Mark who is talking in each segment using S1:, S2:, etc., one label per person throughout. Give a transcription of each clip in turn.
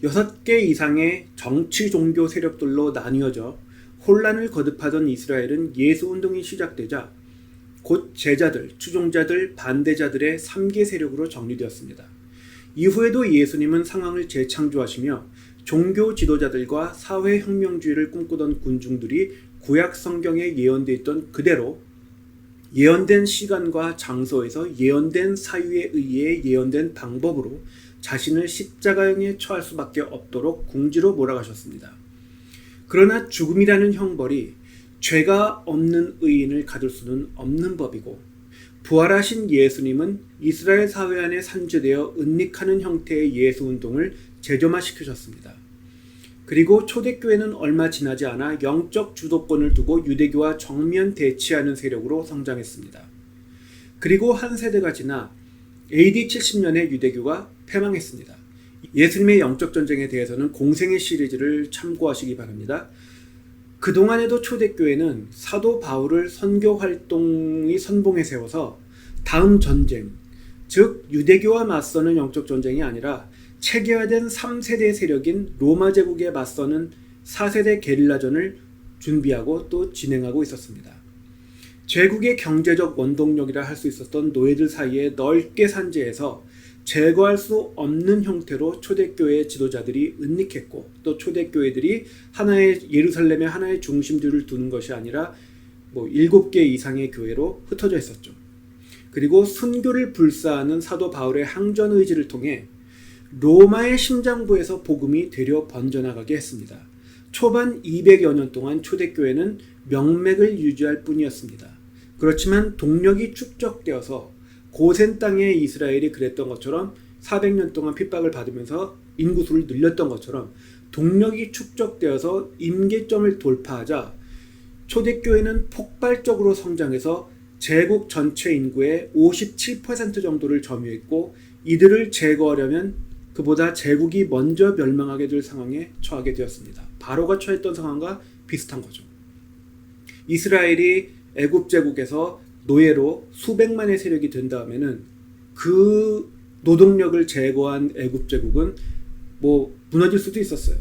S1: 6개 이상의 정치 종교 세력들로 나뉘어져 혼란을 거듭하던 이스라엘은 예수 운동이 시작되자 곧 제자들, 추종자들, 반대자들의 3개 세력으로 정리되었습니다. 이후에도 예수님은 상황을 재창조하시며 종교 지도자들과 사회혁명주의를 꿈꾸던 군중들이 구약 성경에 예언되어 있던 그대로 예언된 시간과 장소에서 예언된 사유에 의해 예언된 방법으로 자신을 십자가형에 처할 수밖에 없도록 궁지로 몰아가셨습니다. 그러나 죽음이라는 형벌이 죄가 없는 의인을 가둘 수는 없는 법이고, 부활하신 예수님은 이스라엘 사회 안에 산재되어 은닉하는 형태의 예수운동을 재점화시키셨습니다. 그리고 초대교회는 얼마 지나지 않아 영적 주도권을 두고 유대교와 정면 대치하는 세력으로 성장했습니다. 그리고 한 세대가 지나 AD 70년에 유대교가 패망했습니다. 예수님의 영적 전쟁에 대해서는 공생의 시리즈를 참고하시기 바랍니다. 그동안에도 초대교회는 사도 바울을 선교 활동의 선봉에 세워서 다음 전쟁, 즉 유대교와 맞서는 영적 전쟁이 아니라 체계화된 3세대 세력인 로마 제국에 맞서는 4세대 게릴라전을 준비하고 또 진행하고 있었습니다. 제국의 경제적 원동력이라 할 수 있었던 노예들 사이에 넓게 산재해서 제거할 수 없는 형태로 초대교회의 지도자들이 은닉했고, 또 초대교회들이 하나의 예루살렘의 하나의 중심지를 두는 것이 아니라 7개 이상의 교회로 흩어져 있었죠. 그리고 순교를 불사하는 사도 바울의 항전 의지를 통해 로마의 심장부에서 복음이 되려 번져나가게 했습니다. 초반 200여 년 동안 초대교회는 명맥을 유지할 뿐이었습니다. 그렇지만 동력이 축적되어서 고센 땅의 이스라엘이 그랬던 것처럼 400년 동안 핍박을 받으면서 인구수를 늘렸던 것처럼 동력이 축적되어서 임계점을 돌파하자 초대교회는 폭발적으로 성장해서 제국 전체 인구의 57% 정도를 점유했고, 이들을 제거하려면 그보다 제국이 먼저 멸망하게 될 상황에 처하게 되었습니다. 바로가 처했던 상황과 비슷한 거죠. 이스라엘이 애굽 제국에서 노예로 수백만의 세력이 된 다음에는 그 노동력을 제거한 애굽 제국은 무너질 수도 있었어요.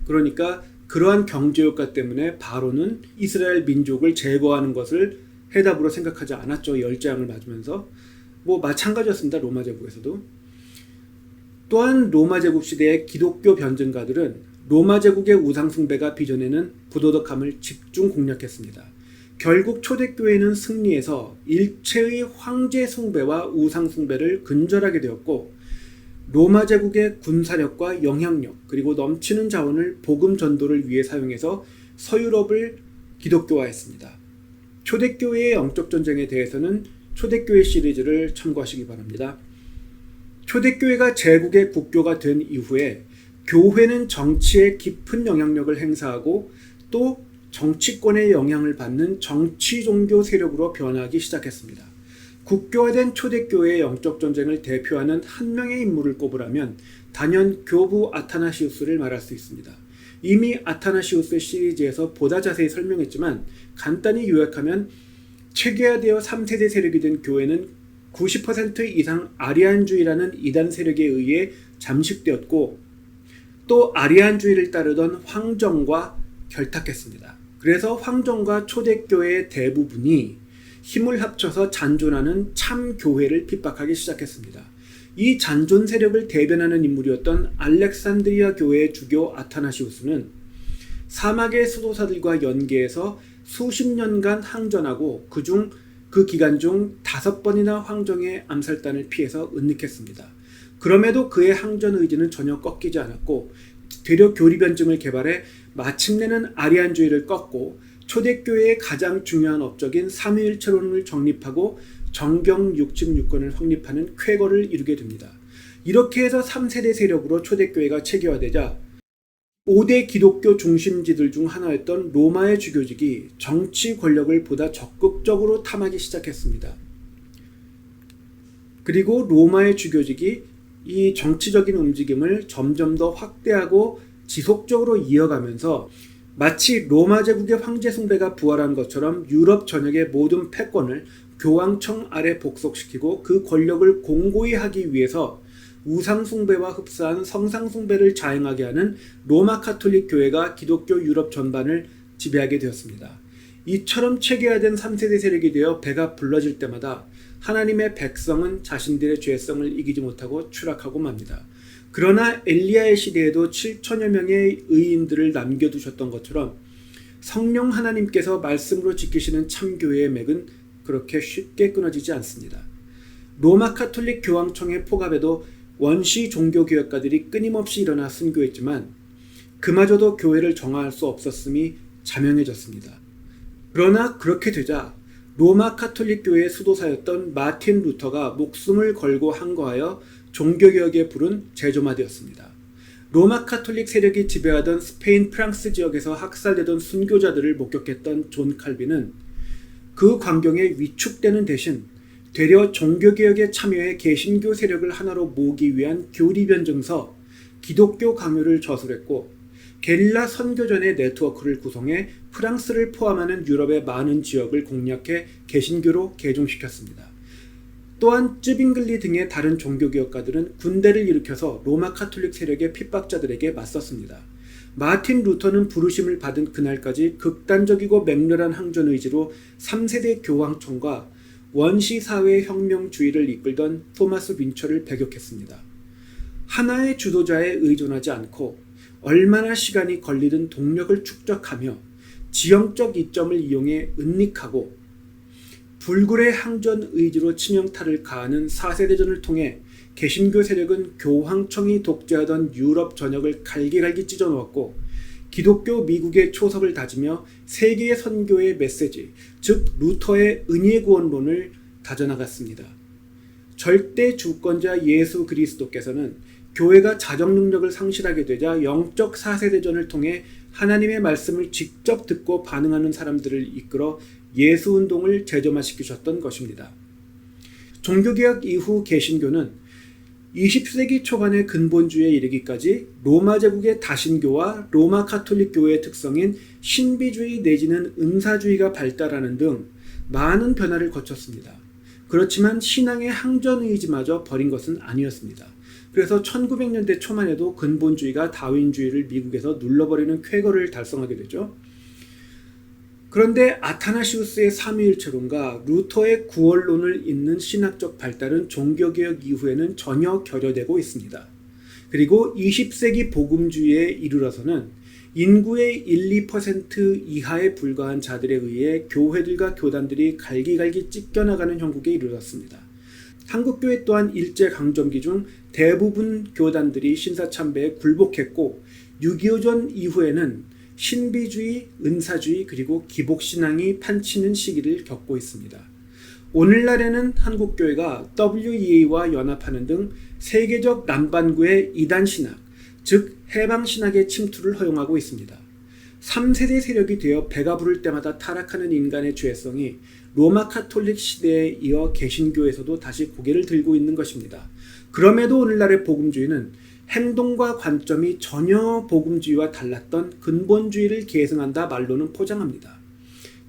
S1: 그러니까 그러한 경제 효과 때문에 바로는 이스라엘 민족을 제거하는 것을 해답으로 생각하지 않았죠. 열재앙을 맞으면서. 마찬가지였습니다. 로마 제국에서도. 또한 로마 제국 시대의 기독교 변증가들은 로마 제국의 우상숭배가 빚어내는 부도덕함을 집중 공략했습니다. 결국 초대교회는 승리해서 일체의 황제 숭배와 우상 숭배를 근절하게 되었고, 로마 제국의 군사력과 영향력 그리고 넘치는 자원을 복음 전도를 위해 사용해서 서유럽을 기독교화했습니다. 초대교회의 영적 전쟁에 대해서는 초대교회 시리즈를 참고하시기 바랍니다. 초대교회가 제국의 국교가 된 이후에 교회는 정치에 깊은 영향력을 행사하고 또 정치권의 영향을 받는 정치 종교 세력으로 변하기 시작했습니다. 국교화된 초대교회의 영적 전쟁을 대표하는 한 명의 인물을 꼽으라면 단연 교부 아타나시우스를 말할 수 있습니다. 이미 아타나시우스의 시리즈에서 보다 자세히 설명했지만 간단히 요약하면 체계화되어 3세대 세력이 된 교회는 90% 이상 아리안주의라는 이단 세력에 의해 잠식되었고, 또 아리안주의를 따르던 황정과 결탁했습니다. 그래서 황정과 초대교회의 대부분이 힘을 합쳐서 잔존하는 참교회를 핍박하기 시작했습니다. 이 잔존 세력을 대변하는 인물이었던 알렉산드리아 교회의 주교 아타나시우스는 사막의 수도사들과 연계해서 수십 년간 항전하고 그 기간 중 5번이나 황정의 암살단을 피해서 은닉했습니다. 그럼에도 그의 항전 의지는 전혀 꺾이지 않았고, 되려 교리변증을 개발해 마침내는 아리안주의를 꺾고 초대교회의 가장 중요한 업적인 삼위일체론을 정립하고 정경 66권을 확립하는 쾌거를 이루게 됩니다. 이렇게 해서 3세대 세력으로 초대교회가 체계화되자 5대 기독교 중심지들 중 하나였던 로마의 주교직이 정치 권력을 보다 적극적으로 탐하기 시작했습니다. 그리고 로마의 주교직이 이 정치적인 움직임을 점점 더 확대하고 지속적으로 이어가면서 마치 로마 제국의 황제 숭배가 부활한 것처럼 유럽 전역의 모든 패권을 교황청 아래 복속시키고 그 권력을 공고히 하기 위해서 우상숭배와 흡사한 성상숭배를 자행하게 하는 로마 가톨릭 교회가 기독교 유럽 전반을 지배하게 되었습니다. 이처럼 체계화된 3세대 세력이 되어 배가 불러질 때마다 하나님의 백성은 자신들의 죄성을 이기지 못하고 추락하고 맙니다. 그러나 엘리야의 시대에도 7천여 명의 의인들을 남겨두셨던 것처럼 성령 하나님께서 말씀으로 지키시는 참교회의 맥은 그렇게 쉽게 끊어지지 않습니다. 로마 가톨릭 교황청의 포갑에도 원시 종교개혁가들이 끊임없이 일어나 순교했지만 그마저도 교회를 정화할 수 없었음이 자명해졌습니다. 그러나 그렇게 되자 로마 가톨릭 교회의 수도사였던 마틴 루터가 목숨을 걸고 항거하여 종교개혁의 불은 재조마되었습니다. 로마 가톨릭 세력이 지배하던 스페인, 프랑스 지역에서 학살되던 순교자들을 목격했던 존 칼빈은 그 광경에 위축되는 대신 되려 종교개혁에 참여해 개신교 세력을 하나로 모으기 위한 교리변증서, 기독교 강요를 저술했고 게릴라 선교전의 네트워크를 구성해 프랑스를 포함하는 유럽의 많은 지역을 공략해 개신교로 개종시켰습니다. 또한 쯔빙글리 등의 다른 종교개혁가들은 군대를 일으켜서 로마 가톨릭 세력의 핍박자들에게 맞섰습니다. 마틴 루터는 부르심을 받은 그날까지 극단적이고 맹렬한 항전 의지로 3세대 교황청과 원시사회 혁명주의를 이끌던 토마스 윈처를 배격했습니다. 하나의 주도자에 의존하지 않고 얼마나 시간이 걸리든 동력을 축적하며 지형적 이점을 이용해 은닉하고 불굴의 항전 의지로 치명타를 가하는 4세대전을 통해 개신교 세력은 교황청이 독재하던 유럽 전역을 갈기갈기 찢어놓았고 기독교 미국의 초석을 다지며 세계 선교의 메시지, 즉 루터의 은혜 구원론을 다져나갔습니다. 절대 주권자 예수 그리스도께서는 교회가 자정 능력을 상실하게 되자 영적 4세대전을 통해 하나님의 말씀을 직접 듣고 반응하는 사람들을 이끌어 예수운동을 재점화시키셨던 것입니다. 종교개혁 이후 개신교는 20세기 초반의 근본주의에 이르기까지 로마 제국의 다신교와 로마 가톨릭 교회의 특성인 신비주의 내지는 은사주의가 발달하는 등 많은 변화를 거쳤습니다. 그렇지만 신앙의 항전의지마저 버린 것은 아니었습니다. 그래서 1900년대 초반에도 근본주의가 다윈주의를 미국에서 눌러버리는 쾌거를 달성하게 되죠. 그런데 아타나시우스의 삼위일체론과 루터의 구원론을 잇는 신학적 발달은 종교개혁 이후에는 전혀 결여되고 있습니다. 그리고 20세기 복음주의에 이르러서는 인구의 1, 2% 이하에 불과한 자들에 의해 교회들과 교단들이 갈기갈기 찢겨나가는 형국에 이르렀습니다. 한국교회 또한 일제강점기 중 대부분 교단들이 신사참배에 굴복했고 6.25전 이후에는 신비주의, 은사주의 그리고 기복신앙이 판치는 시기를 겪고 있습니다. 오늘날에는 한국교회가 WEA와 연합하는 등 세계적 남반구의 이단신학, 즉 해방신학의 침투를 허용하고 있습니다. 3세대 세력이 되어 배가 부를 때마다 타락하는 인간의 죄성이 로마 가톨릭 시대에 이어 개신교에서도 다시 고개를 들고 있는 것입니다. 그럼에도 오늘날의 복음주의는 행동과 관점이 전혀 복음주의와 달랐던 근본주의를 계승한다 말로는 포장합니다.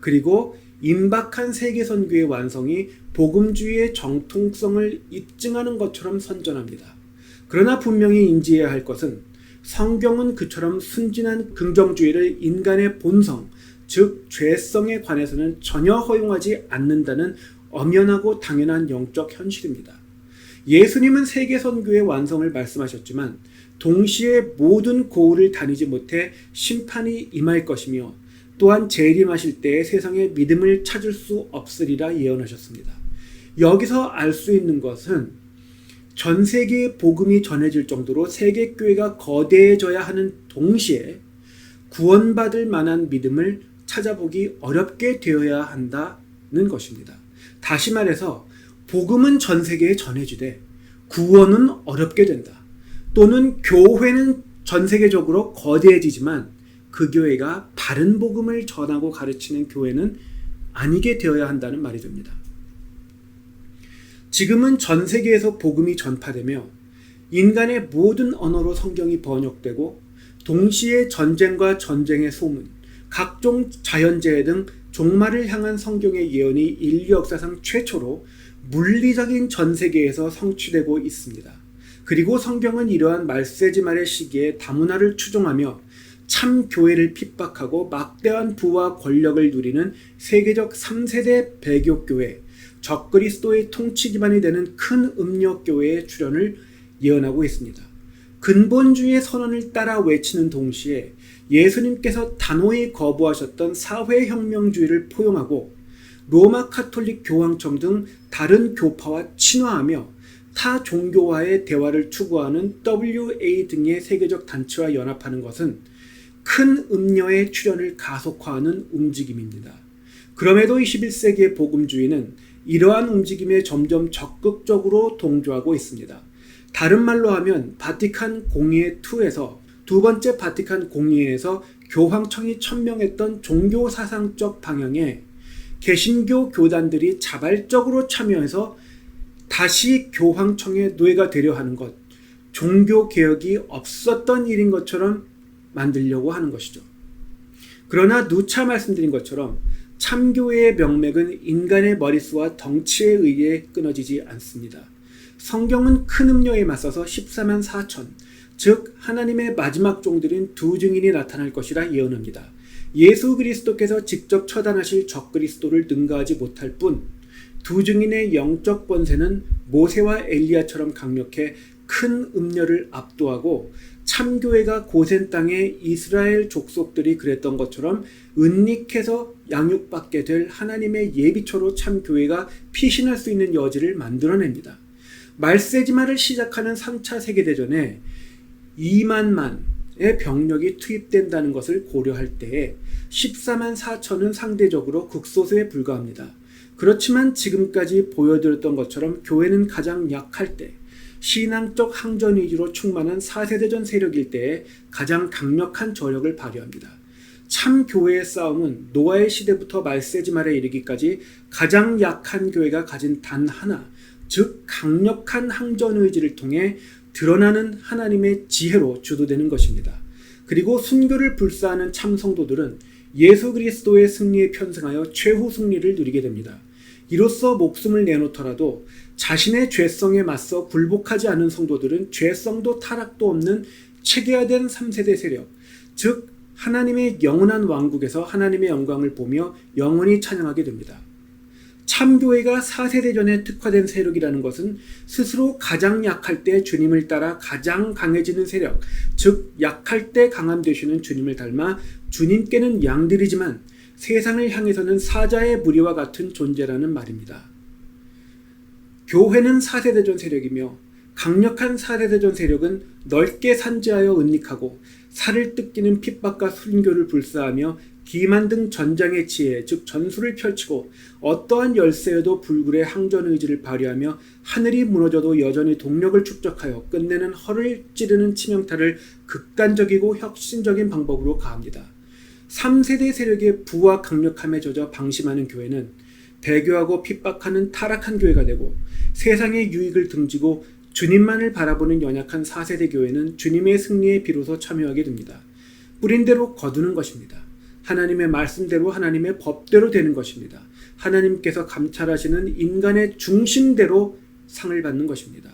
S1: 그리고 임박한 세계선교의 완성이 복음주의의 정통성을 입증하는 것처럼 선전합니다. 그러나 분명히 인지해야 할 것은 성경은 그처럼 순진한 긍정주의를 인간의 본성, 즉 죄성에 관해서는 전혀 허용하지 않는다는 엄연하고 당연한 영적 현실입니다. 예수님은 세계선교의 완성을 말씀하셨지만 동시에 모든 고을을 다니지 못해 심판이 임할 것이며 또한 재림하실 때에 세상에 믿음을 찾을 수 없으리라 예언하셨습니다. 여기서 알 수 있는 것은 전 세계에 복음이 전해질 정도로 세계교회가 거대해져야 하는 동시에 구원받을 만한 믿음을 찾아보기 어렵게 되어야 한다는 것입니다. 다시 말해서 복음은 전 세계에 전해지되 구원은 어렵게 된다. 또는 교회는 전 세계적으로 거대해지지만 그 교회가 바른 복음을 전하고 가르치는 교회는 아니게 되어야 한다는 말이 됩니다. 지금은 전 세계에서 복음이 전파되며 인간의 모든 언어로 성경이 번역되고 동시에 전쟁과 전쟁의 소문, 각종 자연재해 등 종말을 향한 성경의 예언이 인류 역사상 최초로 물리적인 전 세계에서 성취되고 있습니다. 그리고 성경은 이러한 말세지말의 시기에 다문화를 추종하며 참 교회를 핍박하고 막대한 부와 권력을 누리는 세계적 3세대 배교교회, 적그리스도의 통치 기반이 되는 큰 음력교회의 출현을 예언하고 있습니다. 근본주의의 선언을 따라 외치는 동시에 예수님께서 단호히 거부하셨던 사회혁명주의를 포용하고 로마 카톨릭 교황청 등 다른 교파와 친화하며 타 종교와의 대화를 추구하는 WA 등의 세계적 단체와 연합하는 것은 큰 음녀의 출현을 가속화하는 움직임입니다. 그럼에도 21세기의 복음주의는 이러한 움직임에 점점 적극적으로 동조하고 있습니다. 다른 말로 하면 바티칸 공의회2에서 두 번째 바티칸 공의회에서 교황청이 천명했던 종교사상적 방향에 개신교 교단들이 자발적으로 참여해서 다시 교황청의 노예가 되려 하는 것, 종교개혁이 없었던 일인 것처럼 만들려고 하는 것이죠. 그러나 누차 말씀드린 것처럼 참교회의 명맥은 인간의 머릿수와 덩치에 의해 끊어지지 않습니다. 성경은 큰 음녀에 맞서서 14만 4천, 즉 하나님의 마지막 종들인 두 증인이 나타날 것이라 예언합니다. 예수 그리스도께서 직접 처단하실 적그리스도를 능가하지 못할 뿐 두 증인의 영적 권세는 모세와 엘리야처럼 강력해 큰 음녀를 압도하고 참교회가 고센 땅의 이스라엘 족속들이 그랬던 것처럼 은닉해서 양육받게 될 하나님의 예비처로 참교회가 피신할 수 있는 여지를 만들어냅니다. 말세지말을 시작하는 3차 세계대전에 2만만의 병력이 투입된다는 것을 고려할 때에 14만 4천은 상대적으로 극소수에 불과합니다. 그렇지만 지금까지 보여드렸던 것처럼 교회는 가장 약할 때, 신앙적 항전 위주로 충만한 4세대전 세력일 때에 가장 강력한 저력을 발휘합니다. 참 교회의 싸움은 노아의 시대부터 말세지말에 이르기까지 가장 약한 교회가 가진 단 하나, 즉 강력한 항전 의지를 통해 드러나는 하나님의 지혜로 주도되는 것입니다. 그리고 순교를 불사하는 참 성도들은 예수 그리스도의 승리에 편승하여 최후 승리를 누리게 됩니다. 이로써 목숨을 내놓더라도 자신의 죄성에 맞서 굴복하지 않은 성도들은 죄성도 타락도 없는 체계화된 3세대 세력, 즉 하나님의 영원한 왕국에서 하나님의 영광을 보며 영원히 찬양하게 됩니다. 참교회가 4세대전에 특화된 세력이라는 것은 스스로 가장 약할 때 주님을 따라 가장 강해지는 세력, 즉 약할 때 강함 되시는 주님을 닮아 주님께는 양들이지만 세상을 향해서는 사자의 무리와 같은 존재라는 말입니다. 교회는 4세대전 세력이며 강력한 4세대전 세력은 넓게 산재하여 은닉하고 살을 뜯기는 핍박과 순교를 불사하며 기만 등 전장의 지혜, 즉 전술을 펼치고 어떠한 열세에도 불굴의 항전 의지를 발휘하며 하늘이 무너져도 여전히 동력을 축적하여 끝내는 허를 찌르는 치명타를 극단적이고 혁신적인 방법으로 가합니다. 3세대 세력의 부와 강력함에 젖어 방심하는 교회는 배교하고 핍박하는 타락한 교회가 되고 세상의 유익을 등지고 주님만을 바라보는 연약한 4세대 교회는 주님의 승리에 비로소 참여하게 됩니다. 뿌린 대로 거두는 것입니다. 하나님의 말씀대로 하나님의 법대로 되는 것입니다. 하나님께서 감찰하시는 인간의 중심대로 상을 받는 것입니다.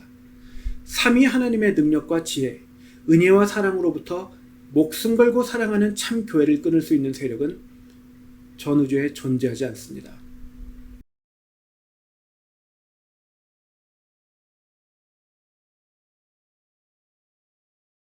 S1: 삼위 하나님의 능력과 지혜, 은혜와 사랑으로부터 목숨 걸고 사랑하는 참 교회를 끊을 수 있는 세력은 전 우주에 존재하지 않습니다.